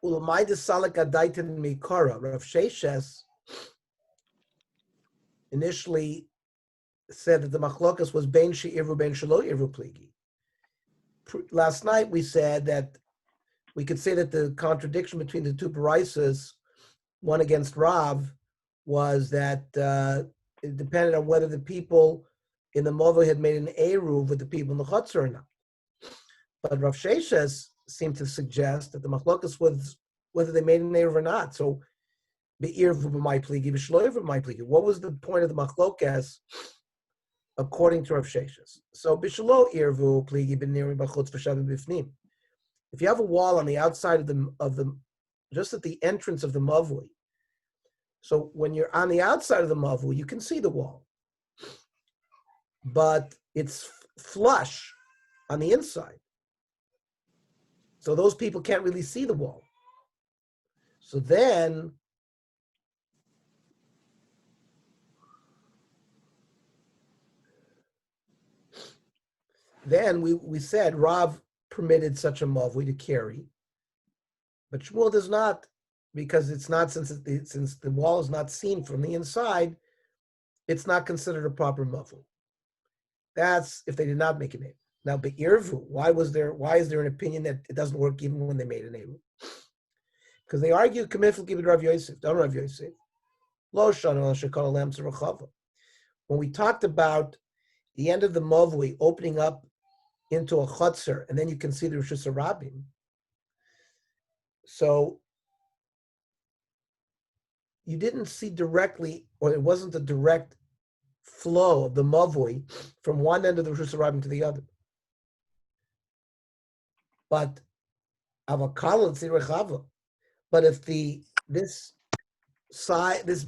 Ulamai Salak Adaitin Mikara, Rav Sheshes initially said that the machlokas was ben she'iru, ben shelo iru pligi. Last night we said that we could say that the contradiction between the two parisas, one against Rav, was that it depended on whether the people in the Mova had made an eruv with the people in the Chutzner or not. But Rav Sheshes seemed to suggest that the machlokas was whether they made an eruv or not. So, be'irvu b'may pligi, b'shelo iru b'may pligi. What was the point of the machlokas according to Rav Sheshes? So, b'shelo irvu pligi b'niri b'chutz v'shavim b'fnim. If you have a wall on the outside of the just at the entrance of the mavui, so when you're on the outside of the mavui, you can see the wall, but it's flush on the inside. So those people can't really see the wall. So then we said Rav permitted such a mavui to carry, but Shmuel does not, because it's not, since the wall is not seen from the inside, it's not considered a proper mavui. That's if they did not make an eruv. Now, be'irvu, why is there an opinion that it doesn't work even when they made an eruv? Because they argue commitful give it Rav Yosef, don't Rav Yosef. Lo shana shekol lam tzarachava. When we talked about the end of the mavui opening up into a chutzner, and then you can see the Rosh Hashanah. So you didn't see directly, or it wasn't a direct flow of the mavui from one end of the Rosh Hashanah to the other. But avakal and tzirachava. But if this chutzner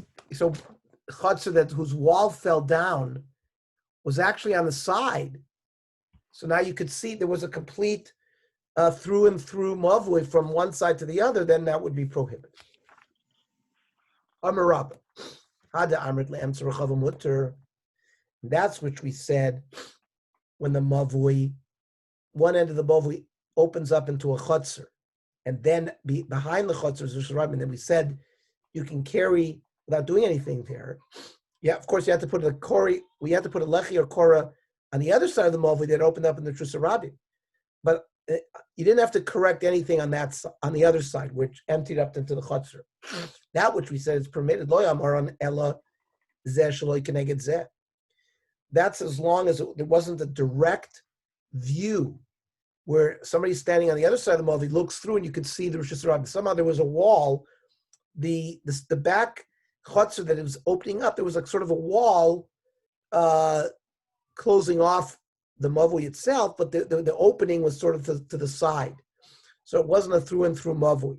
that whose wall fell down was actually on the side, so now you could see there was a complete through and through mavui from one side to the other, then that would be prohibited. Amar Rabba, Hada Amrit le'em tzarachava mutter. That's which we said when the mavui, one end of the mavui opens up into a chutzner, and then behind the chutzner is Rosh Hashanah, and then we said you can carry without doing anything there. Yeah, of course you have to put we have to put a lechi or korah on the other side of the mavui that opened up in the Rosh Hashanah. But you didn't have to correct anything on the other side, which emptied up into the chutzner. That which we said is permitted. Lo yamaron ella zeh shelo keneged zeh. That's as long as there wasn't a direct view where somebody's standing on the other side of the mavui, looks through, and you could see the Rosh Hashanah. Somehow there was a wall. The back chutzner that it was opening up, there was like sort of a wall closing off the mavui itself, but the opening was sort of to the side. So it wasn't a through and through mavui.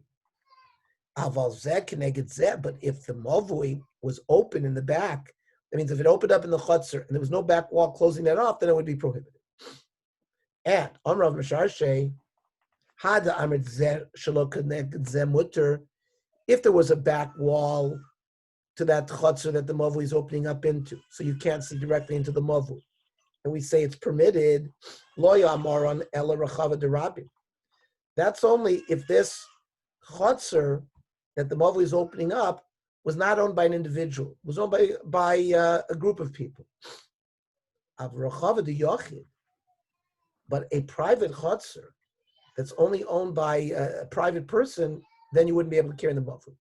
Aval zeh keneged zeh, but if the mavui was open in the back, that means if it opened up in the chutzner and there was no back wall closing that off, then it would be prohibited. And Amrav Masharshe, Hada Amrit zeh shelo keneged zeh mutter, if there was a back wall to that chutzner that the mavui is opening up into, so you can't see directly into the mavui, and we say it's permitted, lo yamaron ela rachava derabim. That's only if this chutzner that the mavui is opening up was not owned by an individual, it was owned by a group of people. Av rachava de yochid, but a private chutzner that's only owned by a private person, then you wouldn't be able to carry the mavui.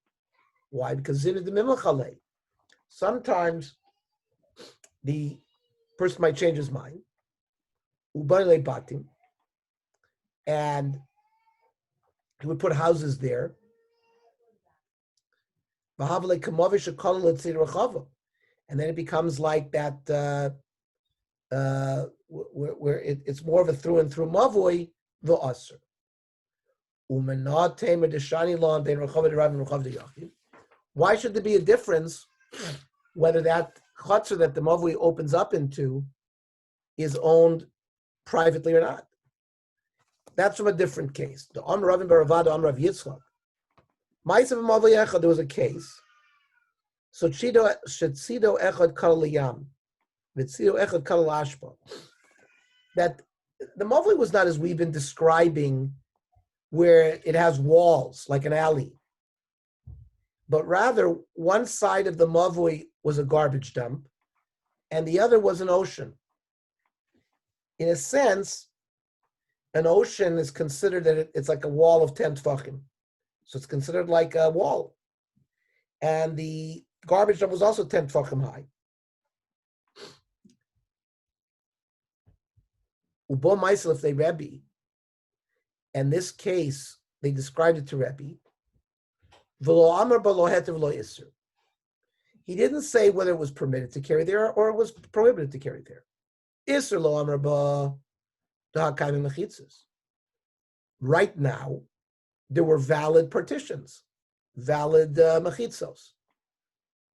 Why? Because sometimes the person might change his mind, and he would put houses there. And then it becomes like that, where it's more of a through and through mavui, the aser. Why should there be a difference whether that chutzner that the mavui opens up into is owned privately or not? That's from a different case. The Amravim Baravada Amrav Yitzchak. Ma'asav mavui echad, there was a case. So Tzido echad kal liyam, v'tzido echad kal ashpa. That the mavui was not as we've been describing where it has walls like an alley, but rather one side of the mavui was a garbage dump and the other was an ocean. In a sense, an ocean is considered that it's like a wall of 10 tefachim. So it's considered like a wall. And the garbage dump was also 10 tefachim high. Ubo Maisel, if they Rebbe, and this case, they described it to Rebbe, V'lo amar ba lo heter v'lo iser. He didn't say whether it was permitted to carry there or it was prohibited to carry there. Iser lo amar ba da'hakayim mechitzas. Right now, there were valid partitions, valid mechitzos,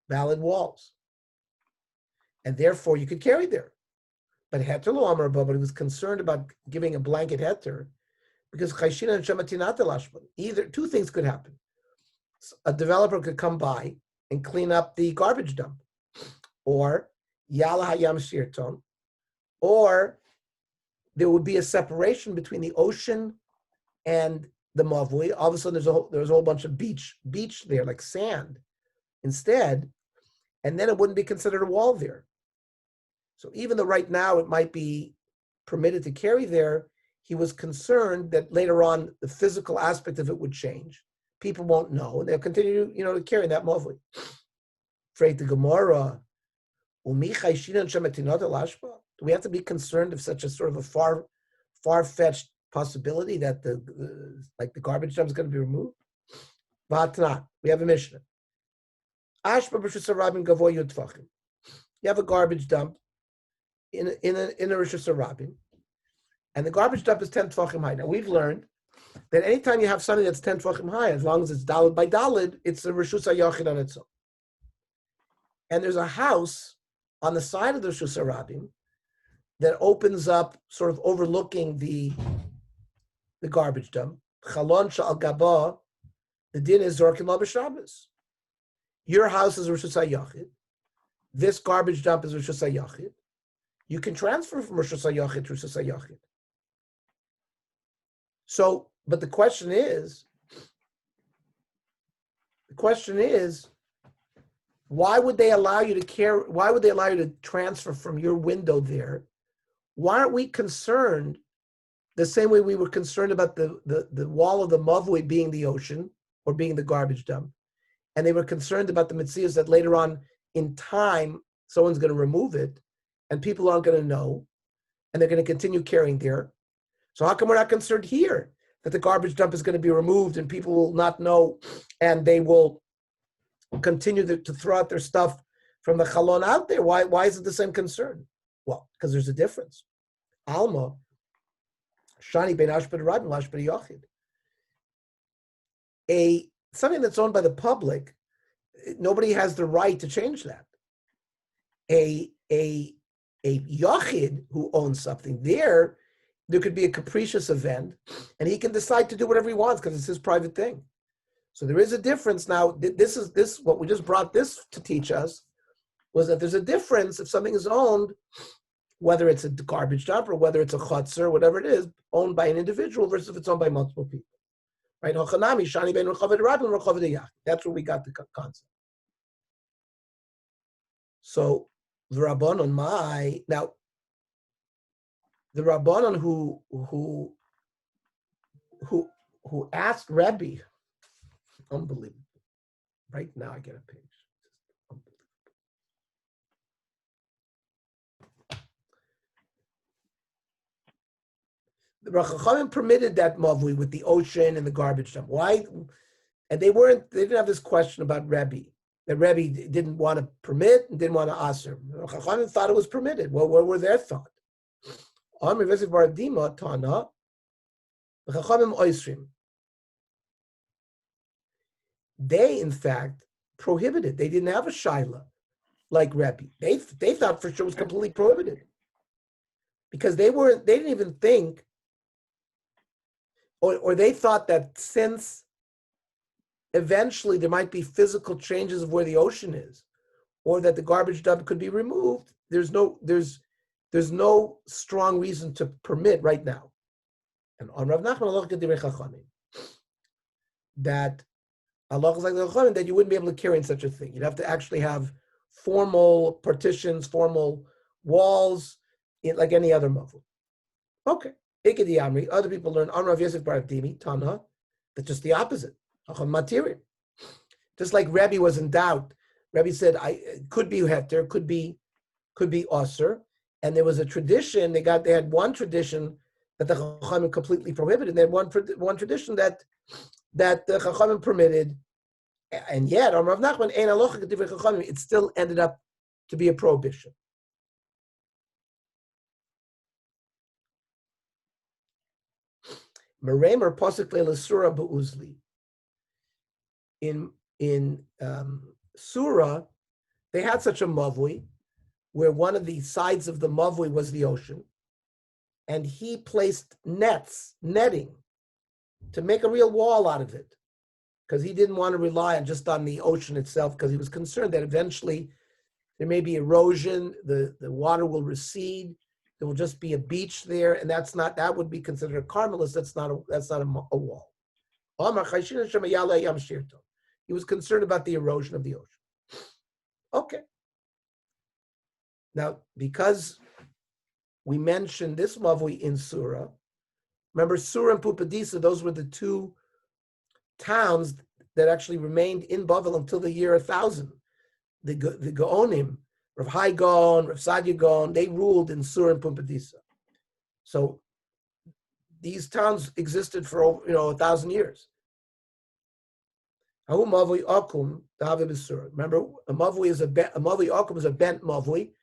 valid walls. And therefore, you could carry there. But heter lo amar ba, but he was concerned about giving a blanket heter because chayshina and shematinat elashban. Either two things could happen. A developer could come by and clean up the garbage dump, or yala hayam shirton, or there would be a separation between the ocean and the mavui. All of a sudden, there's a whole bunch of beach there, like sand, instead, and then it wouldn't be considered a wall there. So even though right now it might be permitted to carry there, he was concerned that later on the physical aspect of it would change. People won't know, and they'll continue, to carry that mavui. Afraid the Gemara, do we have to be concerned of such a sort of a far-fetched possibility that the garbage dump is going to be removed? We have a Mishnah. You have a garbage dump in a Rosh Hashanah, and the garbage dump is 10 tefachim high. Now we've learned that anytime you have something that's 10 tefachim high, as long as it's daled by daled, it's a reshus hayachid on its own. And there's a house on the side of the Reshus Harabim that opens up, sort of overlooking the garbage dump. Chalon shal gaba, the din is zorkim la b'Shabbos. Your house is reshus hayachid. This garbage dump is reshus hayachid. You can transfer from reshus hayachid to reshus hayachid. So, but the question is, why would they allow you to transfer from your window there? Why aren't we concerned the same way we were concerned about the wall of the mavui being the ocean or being the garbage dump? And they were concerned about the mitzvahs that later on in time, someone's going to remove it and people aren't going to know and they're going to continue carrying there. So how come we're not concerned here that the garbage dump is going to be removed and people will not know and they will continue to throw out their stuff from the chalon out there? Why is it the same concern? Well, because there's a difference. Alma, shani ben ashbed rabin lashbed yachid. Something that's owned by the public, nobody has the right to change that. A yachid who owns something, there could be a capricious event, and he can decide to do whatever he wants because it's his private thing. So there is a difference. Now, this what we just brought this to teach us was that there's a difference if something is owned, whether it's a garbage dump or whether it's a chutzner, whatever it is, owned by an individual versus if it's owned by multiple people. Right? That's where we got the concept. So the Rabbanon, now the Rabbanon who asked Rebbe, unbelievable. Right now I get a page. The Rachachamim permitted that mavui with the ocean and the garbage dump. Why? And they didn't have this question about Rebbe. That Rebbe didn't want to permit and didn't want to aser. The Rachachamim thought it was permitted. Well, what were their thought? They, in fact, prohibited. They didn't have a shaila like Rebbe. They thought for sure it was completely prohibited because they didn't even think, or they thought that since eventually there might be physical changes of where the ocean is, or that the garbage dump could be removed, there's no strong reason to permit right now. And on Rav Nachman, look at the Chachamim. that Allah is like the Chachamim, that you wouldn't be able to carry in such a thing. You'd have to actually have formal partitions, formal walls, like any other mavui. Okay. Ikedi Amri. Other people learn Amrav Yosef Bar Dimi Tana. That's just the opposite. Material. Just like Rebbe was in doubt. Rebbe said, "I could be heter, could be osir," and there was a tradition. They had one tradition that the Chachamim completely prohibited. And they had one tradition that the Chachamim permitted, and yet Amrav Nachman ein alocha k'divrei Chachamim. It still ended up to be a prohibition. Meremer posik le'lasura ba'uzli. In Surah, they had such a mavui where one of the sides of the mavui was the ocean, and he placed netting, to make a real wall out of it, because he didn't want to rely just on the ocean itself, because he was concerned that eventually there may be erosion, the water will recede, there will just be a beach there, and that would be considered a carmelis. That's not a wall. He was concerned about the erosion of the ocean. Okay. Now, because we mentioned this mavui in Surah, remember Surah and Pupadisa, those were the two towns that actually remained in Bavel until the year 1000. The Gaonim, Rav Hai Gaon, Rav Sadia Gaon, they ruled in Surah and Pupadisa. So these towns existed for 1,000 years. Remember, a mavui akum is a bent mavui,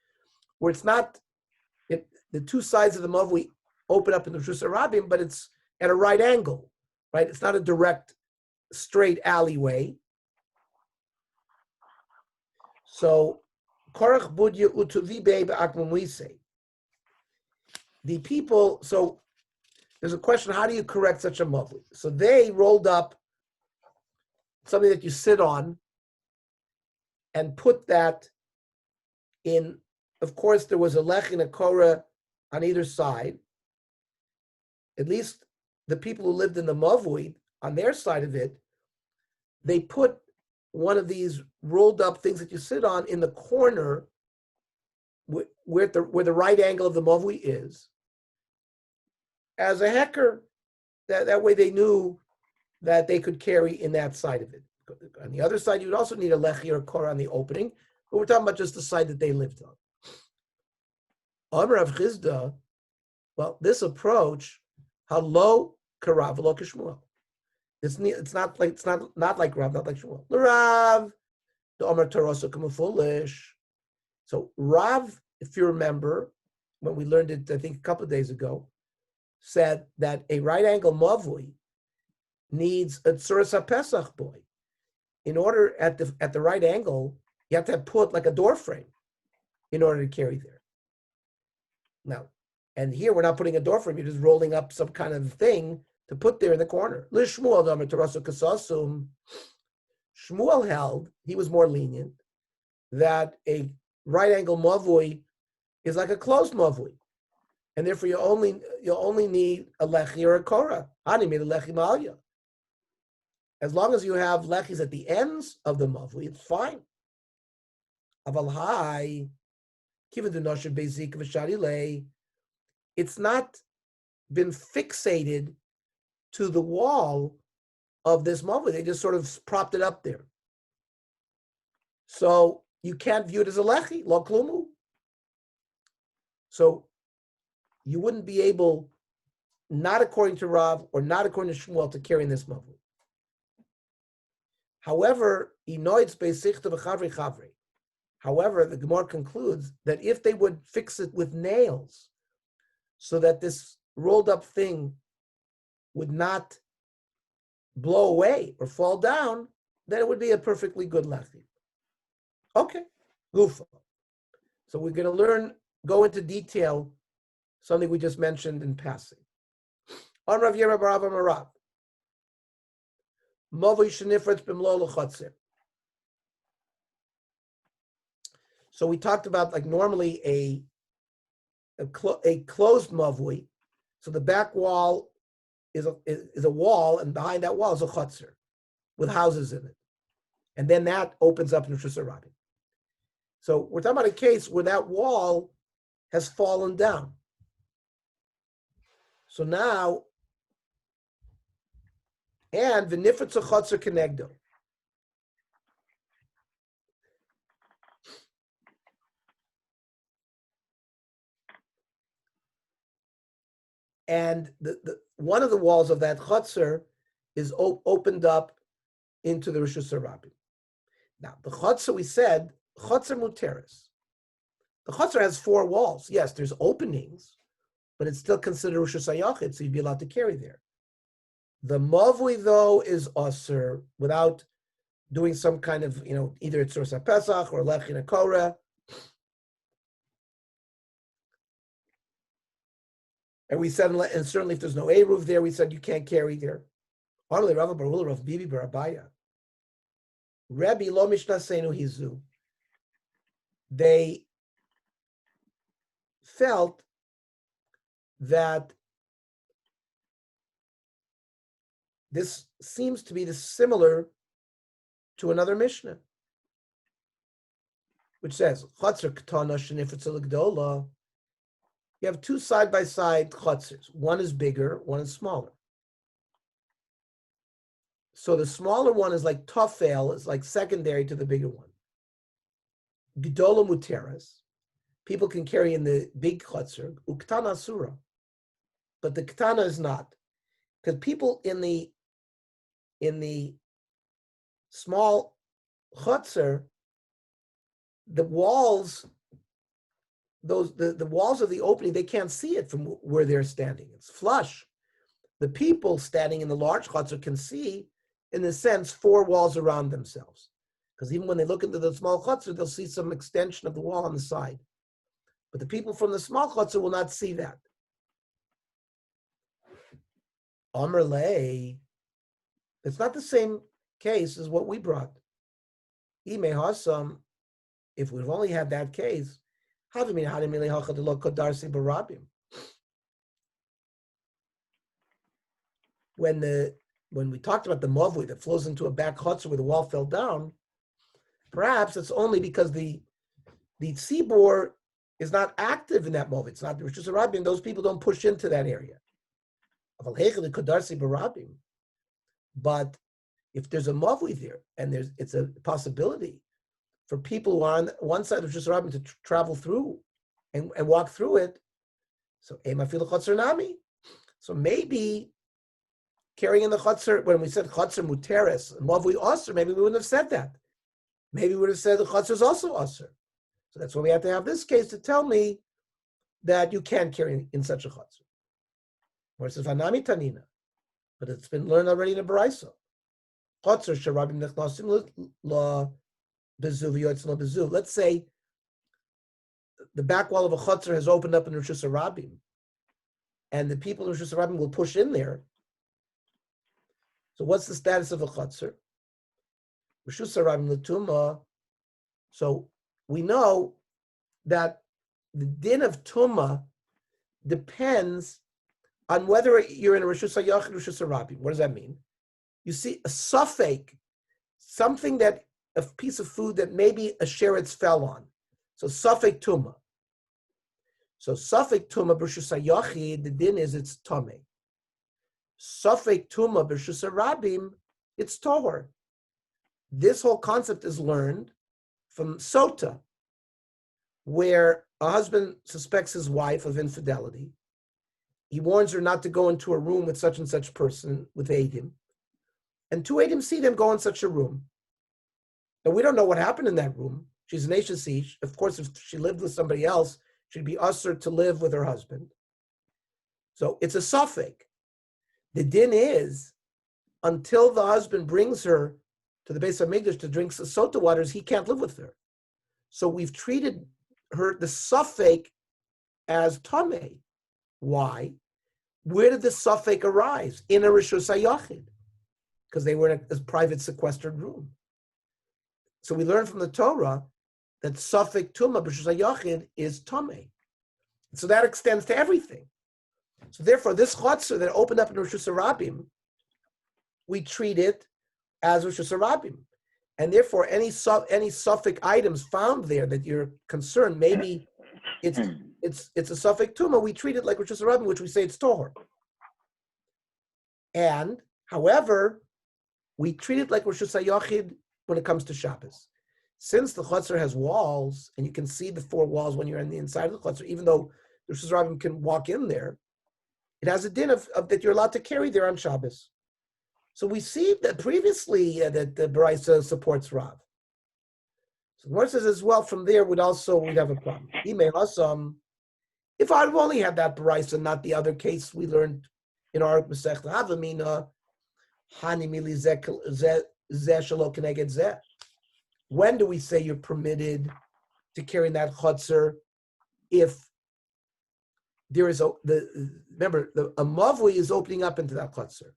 where it's not the two sides of the mavui open up in the Rishus Harabim, but it's at a right angle, right? It's not a direct, straight alleyway. So, korach budya utuvi be'akmumwise. The people. So, there's a question: how do you correct such a mavui? So they rolled up something that you sit on and put that in. Of course, there was a lech and a korah on either side. At least the people who lived in the mavui, on their side of it, they put one of these rolled up things that you sit on in the corner where the right angle of the mavui is, as a hecker. That way they knew that they could carry in that side of it. On the other side, you would also need a lechi or a korah on the opening, but we're talking about just the side that they lived on. Amar Rav Chizda, well, this approach, halo karav lo kishmuel. It's not like Rav, not like Shmuel. Rav, the Amar Tarosa come foolish. So Rav, if you remember, when we learned it, I think a couple of days ago, said that a right angle mavui needs a tzuras haPesach boy. In order at the right angle, you have to put like a door frame in order to carry there. Now, and here we're not putting a door frame; you're just rolling up some kind of thing to put there in the corner. Shmuel held, he was more lenient, that a right angle mavui is like a closed mavui, and therefore you only need a lechi or a korah. Hani made a lechi ma'alya. As long as you have lechis at the ends of the mavui, it's fine. Aval hai, it's not been fixated to the wall of this mavui. They just sort of propped it up there. So you can't view it as a lechi, lo klumu. So you wouldn't be able, not according to Rav or not according to Shmuel, to carry in this mavui. However, However, the Gemara concludes that if they would fix it with nails, so that this rolled up thing would not blow away or fall down, then it would be a perfectly good lechi. Okay, gufa. So we're going to go into detail, something we just mentioned in passing. On Rav Yera Bar Abba Marav, Mavui shenifretz b'mlo l'chotzer. So we talked about, like, normally a closed mavui. So the back wall is a wall, and behind that wall is a chotzer. with houses in it. And then that opens up in Rishus Harabim. So we're talking about a case where that wall has fallen down. So now, and v'nifetz chotzer kenegdo. And the one of the walls of that chotzer is opened up into the Rishus Harabim. Now, the chotzer, we said, chotzer muteris. The chotzer has 4 walls. Yes, there's openings, but it's still considered Rishus HaYachid, so you'd be allowed to carry there. The mavui, though, is aser without doing some kind of, either it's Tzur Pesach or Lechin Korah. And we said, and certainly if there's no Eruv there, we said you can't carry there. Rebbe lo mishnasenu hizu. They felt that this seems to be similar to another Mishnah, which says, Chatzar Ketana Shenifetzel Gdola. You have 2 side-by-side chatzers. One is bigger, one is smaller. So the smaller one is like tofel, is like secondary to the bigger one. Gdola muteras. People can carry in the big chutzer, uktana asura. But the ketana is not. Because people in the small chutzer, the walls, the walls of the opening, they can't see it from where they're standing. It's flush. The people standing in the large chutzer can see, in a sense, 4 walls around themselves. Because even when they look into the small chutzer, they'll see some extension of the wall on the side. But the people from the small chutzer will not see that. Amr lei, it's not the same case as what we brought. Ime hasam, if we've only had that case, when we talked about the mavui that flows into a back chutzer where the wall fell down, perhaps it's only because the tzibor is not active in that mavui. It's not the Rishus Harabim. Those people don't push into that area. But if there's a mavui there, and it's a possibility for people who are on one side of Rishus Harabim to travel through and walk through it, so so maybe carrying the chutzer, when we said chutzer muteres, mavui aser, maybe we wouldn't have said that. Maybe we would have said the chutzer is also aser. So that's why we have to have this case to tell me that you can carry in such a chutzer. Or it says vanami tanina, but it's been learned already in a baraisa. Chutzer sharabim nechnasim la bezuv yotzin la bezuv. Let's say the back wall of a chutzer has opened up in Rishus Harabim, and the people in Rishus Harabim will push in there. So what's the status of a chutzer? Rishus Harabim l'tumah. So we know that the din of tumah depends on whether you're in a Rishus HaYachid, Rishus Harabim. What does that mean? You see, a suffix, something that, a piece of food that maybe a sheretz fell on. So suffix tumah. So suffix tumah b'Rishus HaYachid, the din is it's tameh. Suffix tumah b'Rishus Harabim, it's tohor. This whole concept is learned from Sota, where a husband suspects his wife of infidelity. He warns her not to go into a room with such and such person, with Eidim. And 2 Eidim see them go in such a room. Now, we don't know what happened in that room. She's an Eishes Ish. Of course, if she lived with somebody else, she'd be usher to live with her husband. So it's a suffix. The din is, until the husband brings her to the Beis HaMikdash to drink Sota waters, he can't live with her. So we've treated her, the suffix, as tameh. Why? Where did the suffix arise? In a Rishus HaYachid. Because they were in a private sequestered room. So we learn from the Torah that suffix tumah b'Rishus HaYachid is tameh. So that extends to everything. So therefore, this chutzer that opened up in Rishus Harabim, we treat it as Rosh Hashanah. And therefore, any suffix items found there that you're concerned, maybe it's a suffix tuma, we treat it like Rosh Hashanah, which we say it's tohor. And however, we treat it like Rosh Hashanah when it comes to Shabbos. Since the chutzner has walls, and you can see the four walls when you're on the inside of the chutzner, even though the Rosh Hashanah can walk in there, it has a din of that you're allowed to carry there on Shabbos. So we see that previously that the Baraisa supports Rav. So the Gemara says as well, from there we'd have a problem. If I'd only had that Baraisa, not the other case we learned in our Masech Havamina, Hani Mili Zeh Shelo Keneged Zeh. When do we say you're permitted to carry in that chutzner if there is a mavui is opening up into that chutzner?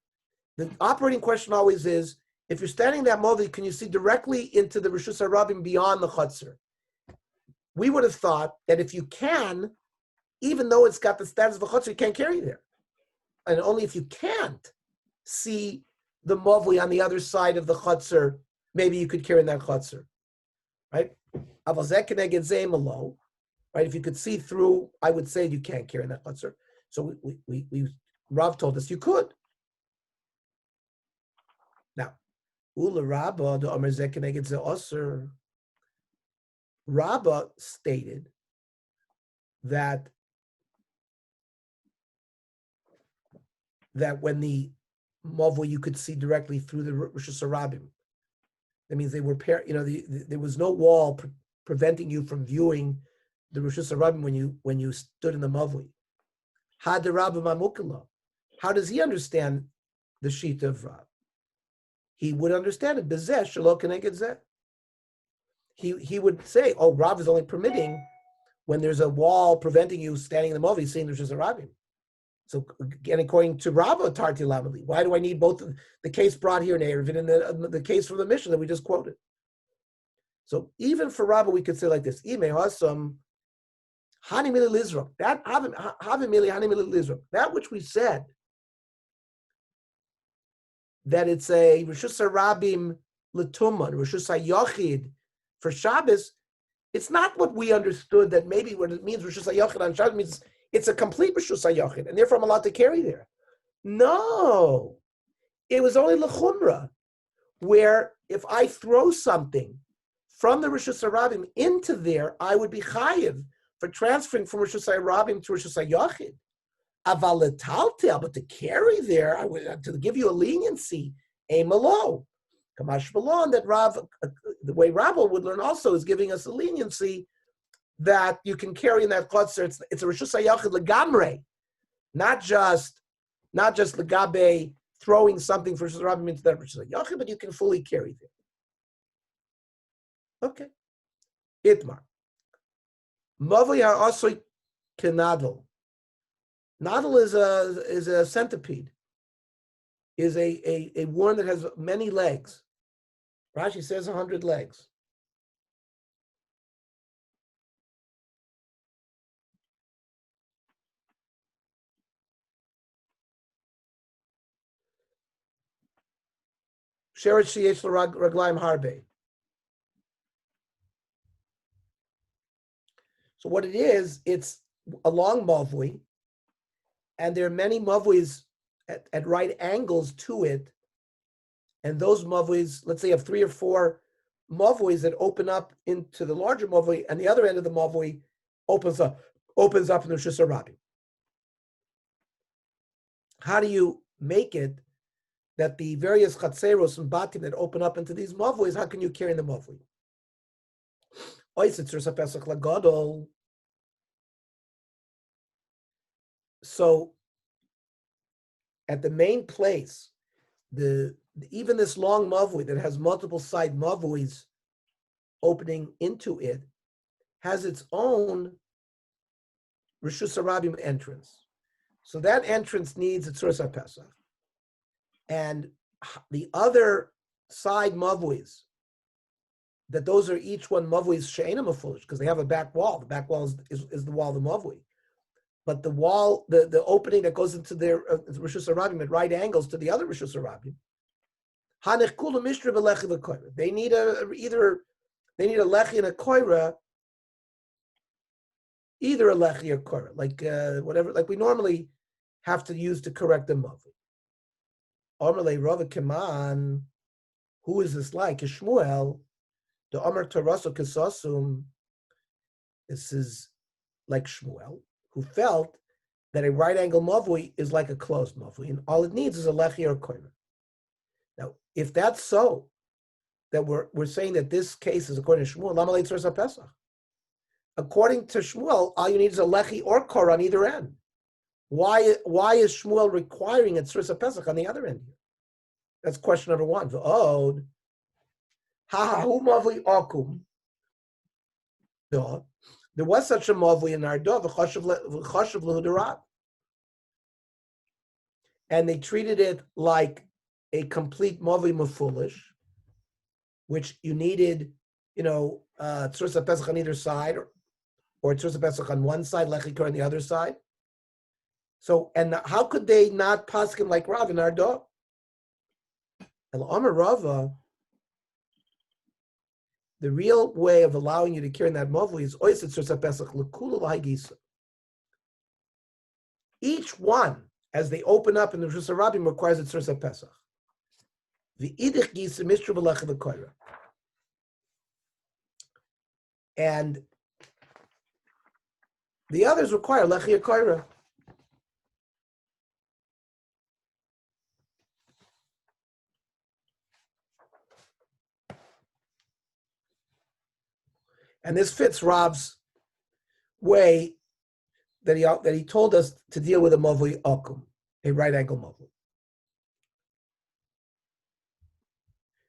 The operating question always is, if you're standing in that mavui, can you see directly into the Rishus HaRabim beyond the chutzner? We would have thought that if you can, even though it's got the status of a chutzner, you can't carry there. And only if you can't see the mavui on the other side of the chutzner, maybe you could carry in that chutzner, right? Right? If you could see through, I would say you can't carry in that chutzner. So Rav told us you could. Now, Ula Rabba, the Amar Zeh Keneged Zeh Osir, Rabba stated that when the mavui you could see directly through the Rosh Hashanah. That means they were there was no wall preventing you from viewing the Rosh Hashanah when you stood in the mavui. Had the Rabba Mamukala. How does he understand the sheet of Rav? He would understand it. Bezeh shelo keneged zeh. He would say, "Oh, Rav is only permitting when there's a wall preventing you standing in the mavui seeing the Rosh Hashanah." So again, according to Rabba Tarti Lamali, why do I need both the case brought here in Eruvin and the case from the Mishnah that we just quoted? So even for Rabba, we could say like this: Ime hasam hani mili lizrok. That havimili hani mili lizrok. That which we said that it's a Rosh Hashanah l'tumah, Rosh Hashanah for Shabbos. It's not what we understood that maybe what it means Rosh Hashanah on Shabbos means it's a complete Rosh Hashanah, and therefore I'm allowed to carry there. No, it was only l'chumra, where if I throw something from the Rosh Hashanah into there, I would be chayiv for transferring from Rosh Hashanah to Rosh Hashanah. Aval but to carry there, I would to give you a leniency, a malo. Kamash Malon, that Rav, the way Rabba would learn also is giving us a leniency that you can carry in that chutzner. It's a Rosh Hashanah legamre, not just legabe throwing something for Rosh Hashanah into that Rosh Hashanah, but you can fully carry there. Okay. Itmar. Mavli ha'asoi kenadol. Nadal is a centipede. Is a worm that has many legs. Rashi says 100 legs. Sheretz sheyesh l'raglaim harbe. So what it is, it's a long mavui, and there are many mavuis at right angles to it. And those mavuis, let's say you have 3 or 4 mavuis that open up into the larger mavui, and the other end of the mavui opens up in the Rosh Hashanah. How do you make it that the various chatzeros and batim that open up into these mavuis, how can you carry in the mavui? So at the main place, even this long mavui that has multiple side mavuis opening into it has its own Rishus Harabim entrance. So that entrance needs a Tzuras HaPesach. And the other side mavuis, that those are each one mavuis she'ena mefulish, because they have a back wall. The back wall is the wall of the mavui. But the wall, the opening that goes into their Rishus Harabim at right angles to the other Rishus Harabim, Hanech kula mishra b'lechi v'koira. They need a lechi and a koira, either a lechi or koira, like whatever, like we normally have to use to correct the mavui. Omerle Rava Keman, who is this like? Shmuel, the Omer Taraso Kesasum. This is like Shmuel, who felt that a right angle mavui is like a closed mavui, and all it needs is a lechi or a koira. Now, if that's so, that we're saying that this case is according to Shmuel, lama leitzor Pesach. According to Shmuel, all you need is a lechi or koira on either end. Why is Shmuel requiring a tzursa Pesach on the other end here? That's question number one. V'od, ha-ha-hu mavui akum. There was such a mavui in our door, v'chashav lehu derab. And they treated it like a complete mavui mafulish, which you needed, tzursa Pesach on either side, or tzursa Pesach on one side, lechikor on the other side. So, and how could they not paskin like Rav in our door? El Amar Rava, the real way of allowing you to carry in that mavui is oiset tzursa Pesach lekula l'haigisa. Each one, as they open up in the Rishus Harabim, requires a tzursa Pesach. V'idich gisa mishra b'lecha v'koira. And the others require lechi koira. And this fits Rav's way that he told us to deal with a mavui akum, a right angle mavui.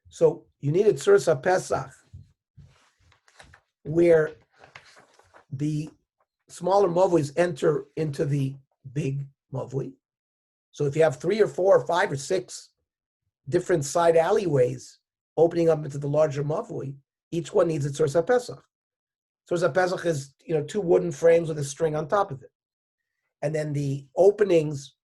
So you need a tzursa Pesach where the smaller mavuis enter into the big mavui. So if you have 3 or 4 or 5 or 6 different side alleyways opening up into the larger mavui, each one needs a tzursa Pesach. Tzursa Pesach is 2 wooden frames with a string on top of it, and then the openings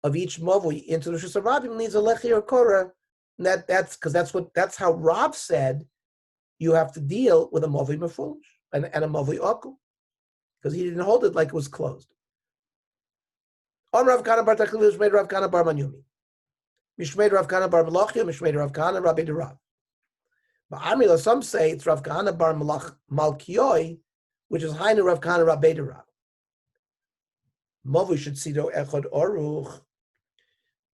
of each mavui into the Rishus Harabim needs a lechi or korah. That's how Rav said you have to deal with a mavui mafulish and a mavui akum, because he didn't hold it like it was closed. On Rav Kana bar Tachliv, Mishmei Rav Kana bar Manyumi, Mishmei Rav Kana bar Malachia, Mishmei Rav Kana Rabbi Derav. But Amila, some say it's Rav Kana bar Malkioi, which is Hainu Rav Kana Rabbi Derav. Mavui should see do echad oruch.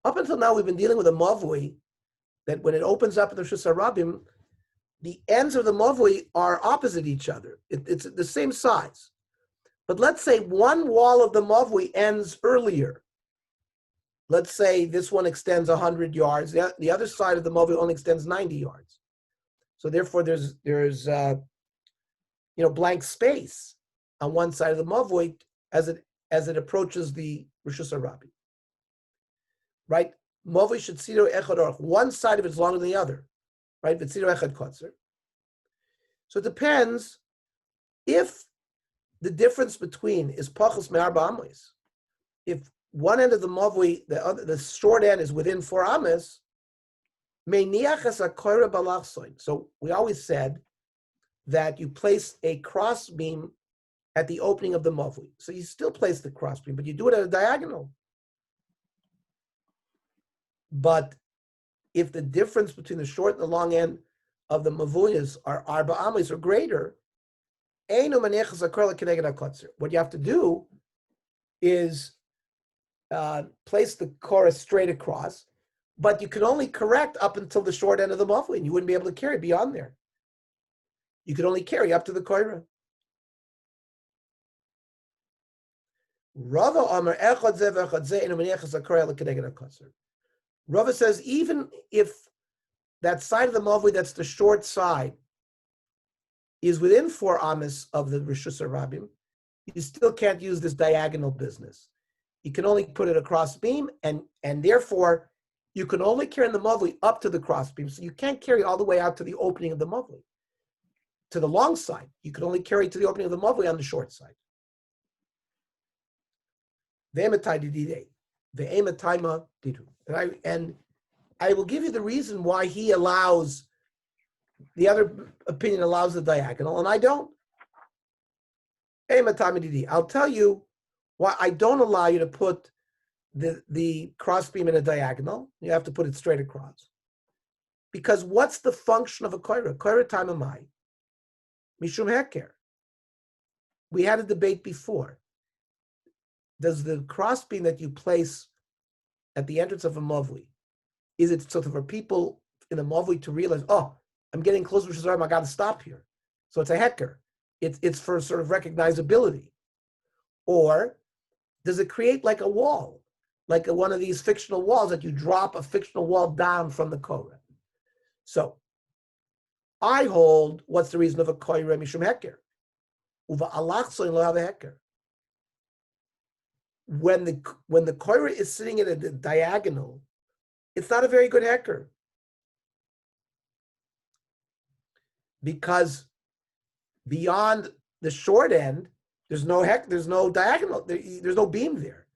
Up until now, we've been dealing with a mavui that when it opens up in the Rishus Harabim, the ends of the mavui are opposite each other. It's the same size. But let's say one wall of the mavui ends earlier. Let's say this one extends 100 yards. The other side of the mavui only extends 90 yards. So therefore, there's blank space on one side of the mavui as it approaches the Rishus Harabim. Right? Mavui should siro echad orach. One side of it is longer than the other. Right? V'tziro echad kotzer. So it depends if the difference between is pachos me'arba amos. If one end of the mavui, the short end is within 4 amos, meiniach es a koira balachsoin. So we always said that you place a cross beam at the opening of the mavui. So you still place the cross beam, but you do it at a diagonal. But if the difference between the short and the long end of the mavuyas are arba amos or greater, what you have to do is place the chorus straight across, but you can only correct up until the short end of the mavui, and you wouldn't be able to carry beyond there. You could only carry up to the koira. Rava says even if that side of the mavui that's the short side is within 4 amos of the Rishus Harabim, you still can't use this diagonal business. You can only put it across beam, and therefore you can only carry the mavui up to the cross beam. So you can't carry all the way out to the opening of the mavui. To the long side, you can only carry to the opening of the mavui on the short side. And I will give you the reason why he allows, the other opinion allows the diagonal, and I don't. I'll tell you why I don't allow you to put the crossbeam in a diagonal. You have to put it straight across. Because what's the function of a koira? Koira tamamai. Mishum heker. We had a debate before. Does the crossbeam that you place at the entrance of a mavli, is it so for people in the mavli to realize, oh, I'm getting close to Shazarim, I got to stop here. So it's a heker. It's for sort of recognizability. Or does it create like a wall, like one of these fictional walls that you drop a fictional wall down from the Korah? So I hold, what's the reason of a Korah mishum heker? Uva alachso lo have a heker. When the Korah is sitting at a diagonal, it's not a very good heker. Because beyond the short end, there's no diagonal, there's no beam there.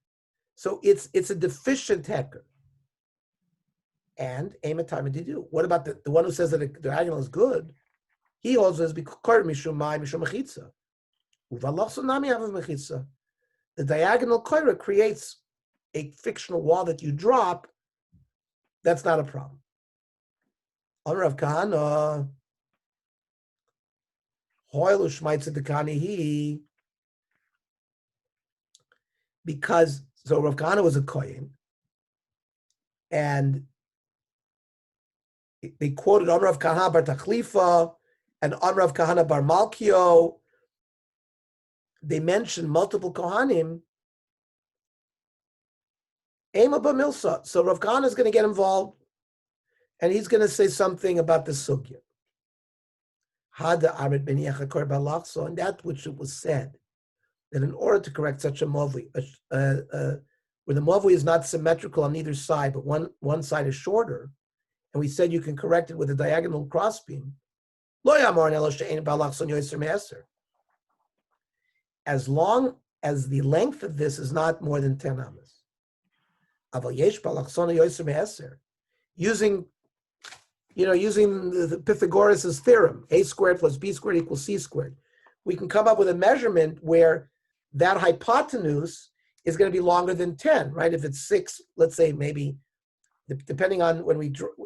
So it's a deficient heker. And Eimatar Medidu. What about the one who says that the diagonal is good? He also says because mishum mai mishum mechitza. Uvalachso nami havav mechitza. The diagonal koira creates a fictional wall that you drop. That's not a problem. Rav Kahana, hoilu shmaitza dekanihi. Because so Rav Kahana was a kohen, and they quoted Rav Kahana bar Tachlifa and Rav Kahana bar Malkio. They mentioned multiple Kohanim. Ema b'milsa. So Rav Kahana is going to get involved, and he's going to say something about the sugya. Hada arid b'niach hakor balachso, and that which it was said that in order to correct such a mavli, where the mavli is not symmetrical on either side, but one side is shorter, and we said you can correct it with a diagonal crossbeam. Lo yamar elo she'ein balachson yoser me'eser. As long as the length of this is not more than 10 amas. Aval yesh balachson yoser me'eser. Using the Pythagoras' theorem, a squared plus b squared equals c squared, we can come up with a measurement where that hypotenuse is going to be longer than 10, right? If it's 6, let's say maybe, depending on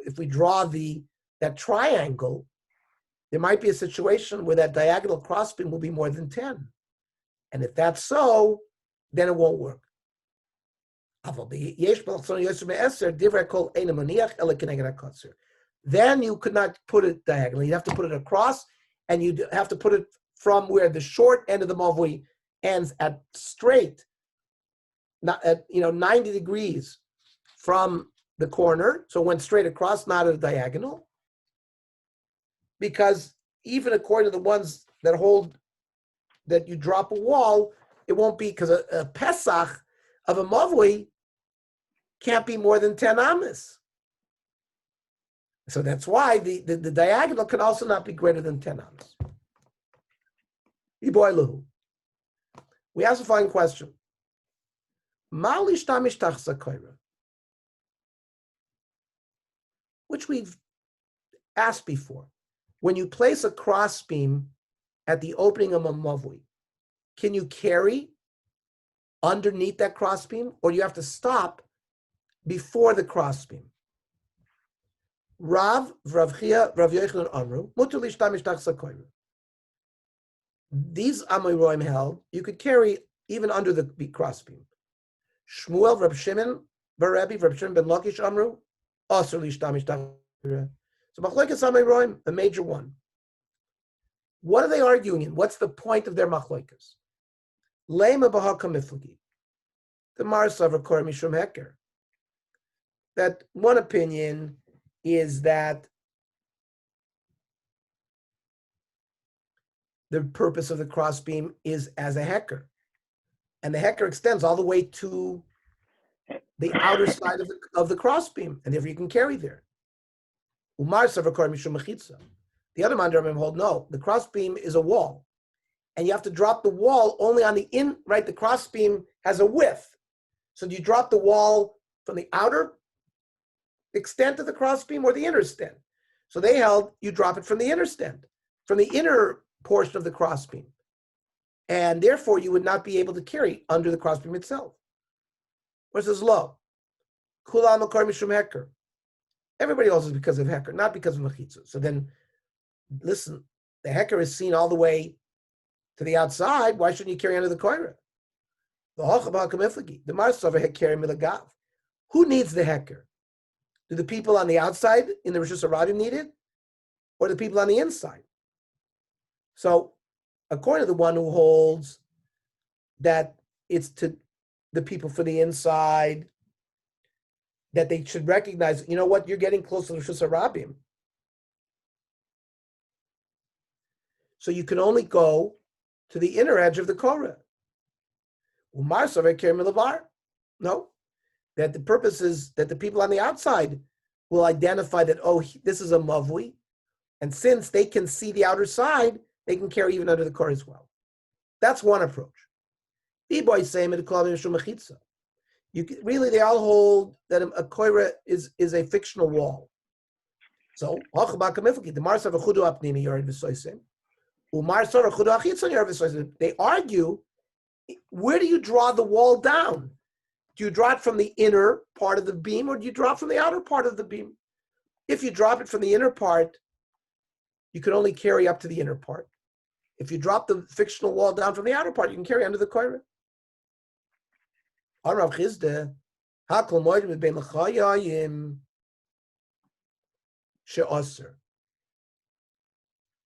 if we draw that triangle, there might be a situation where that diagonal crossbeam will be more than 10. And if that's so, then it won't work. Then you could not put it diagonally. You'd have to put it across, and you'd have to put it from where the short end of the mavui ends at straight, not at 90 degrees from the corner. So it went straight across, not at a diagonal. Because even according to the ones that hold that you drop a wall, it won't be, because a Pesach of a mavui can't be more than 10 amas. So that's why the diagonal can also not be greater than 10 amas. We ask the following question. Which we've asked before. When you place a crossbeam at the opening of a mavui, can you carry underneath that crossbeam, or do you have to stop before the crossbeam? Rav Chia, Rav Yochanan Amru, Mutar lishtamish tachsa koira. These Amoraim held you could carry even under the crossbeam. Shmuel, Rab Shimon, Barabi, Rab Shimon ben Lakish Amru, Asur lishtamish tachsa koira. So machlokes Amoraim, a major one. What are they arguing in? What's the point of their machlokes? Lema b'haka miflagi. The Marsav Kor Mishum Heker. That one opinion is that the purpose of the crossbeam is as a heker. And the heker extends all the way to the outer side of the crossbeam, and therefore you can carry there. Umar Savakar Mishum Mechitza. The other mandarim hold no, the crossbeam is a wall. And you have to drop the wall only on the right? The crossbeam has a width. So do you drop the wall from the outer extent of the crossbeam or the inner stem. So they held you drop it from the inner stem, from the inner portion of the crossbeam. And therefore, you would not be able to carry under the crossbeam itself. Versus lo. Kula makar mishum heker. Everybody else is because of heker, not because of mechitza. So then, listen, the heker is seen all the way to the outside. Why shouldn't you carry under the koira? The marsav heker milagav. Who needs the heker? Do the people on the outside in the Rishus Harabim need it, or the people on the inside? So, according to the one who holds that it's to the people for the inside, that they should recognize, you know what, you're getting close to the Rishus Harabim. So you can only go to the inner edge of the Korah. No, that the purpose is that the people on the outside will identify that, oh, this is a mavui, and since they can see the outer side, they can carry even under the Korah as well. That's one approach. B-boy saying it you can, really, they all hold that a koira is a fictional wall. So they argue, where do you draw the wall down? Do you draw it from the inner part of the beam, or do you draw it from the outer part of the beam? If you drop it from the inner part, you can only carry up to the inner part. If you drop the fictional wall down from the outer part, you can carry under the koira.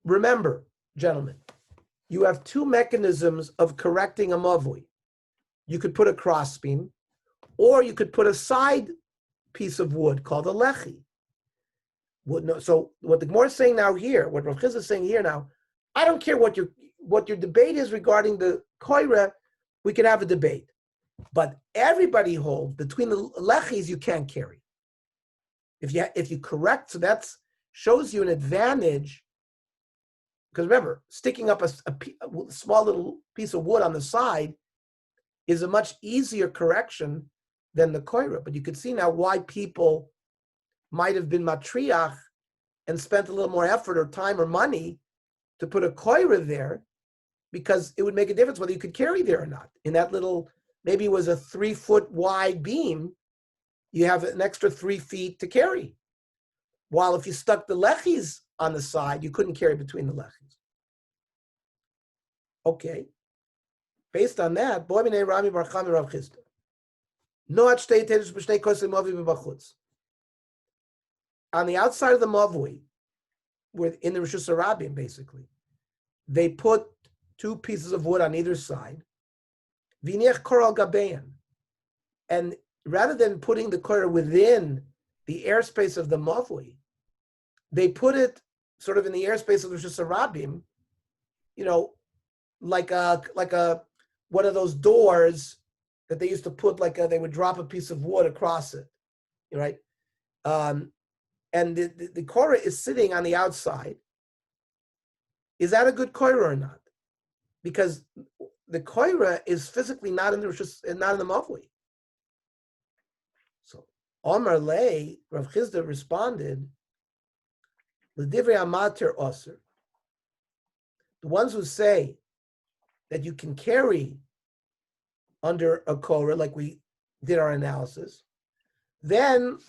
Remember, gentlemen, you have two mechanisms of correcting a mavui. You could put a crossbeam, or you could put a side piece of wood called a lechi. So what the Gemara is saying now here, what Rav Chizda is saying here now, I don't care what your debate is regarding the koira, we can have a debate. But everybody holds between the lechis you can't carry. If you correct, so that shows you an advantage. Because remember, sticking up a small little piece of wood on the side is a much easier correction than the koira. But you can see now why people might have been matriach and spent a little more effort or time or money to put a koira there, because it would make a difference whether you could carry there or not. In that little, maybe it was a 3-foot wide beam, you have an extra 3 feet to carry. While if you stuck the lechis on the side, you couldn't carry between the lechis. Okay. Based on that, on the outside of the mavui, in the Rishus Harabim, basically, they put 2 pieces of wood on either side. And rather than putting the koira within the airspace of the mavui, they put it sort of in the airspace of the Rishus Harabim, like a one of those doors that they used to put, they would drop a piece of wood across it, right? And the koira is sitting on the outside. Is that a good koira or not? Because the koira is physically not in the mavui. So Omar Lei, Rav Chizda responded, L'divrei amater oser. The ones who say that you can carry under a koira, like we did our analysis, then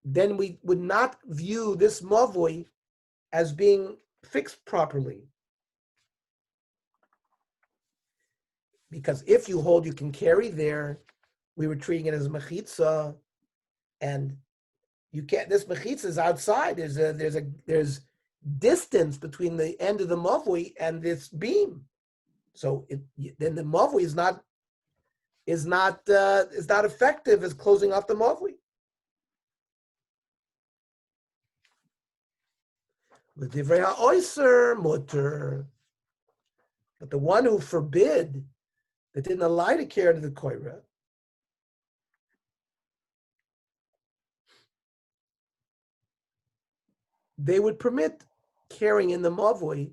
we would not view this mavui as being fixed properly. Because if you hold you can carry there, we were treating it as mechitza, and you can't. This mechitza is outside. There's distance between the end of the mavui and this beam, so then the mavui is not effective as closing off the mavui. L'divrei ha'oiser mutter, but the one who forbid, that didn't allow to carry to the koira, they would permit carrying in the mavui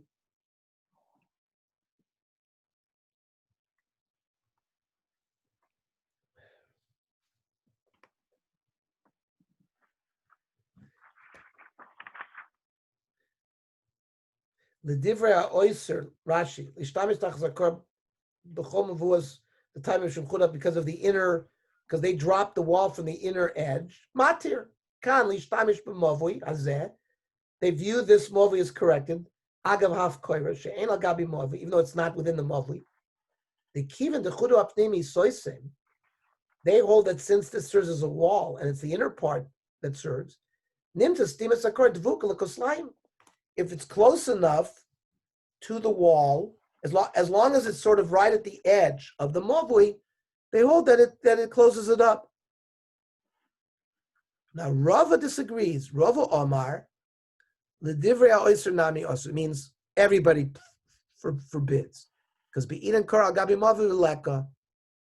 L'divrei ha'oiser, Rashi, l'shtamish tachzakor b'chol mevuas, the time of Shemchuda, because of the inner, because they dropped the wall from the inner edge. Matir, kan l'shtamish b'mavui, hazeh. They view this mavui as corrected. Agav haf koira, she'en al gabi mavui, even though it's not within the mavui. The kivan dechudu apnimi soisem, they hold that since this serves as a wall and it's the inner part that serves, nimta stimas akor dvuk l'koslayim. If it's close enough to the wall, as long as it's sort of right at the edge of the mavui, they hold that it closes it up. Now Rava disagrees. Rava Omar, l'divrei ha'oiser nami osur, means everybody forbids. Because be'inan kor al gabi mavui leka,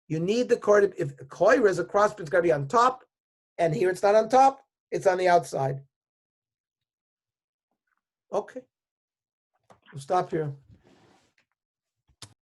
you need the cord. If a koira is a crossbeam, it's got to be on top, and here it's not on top, it's on the outside. Okay, we'll stop here.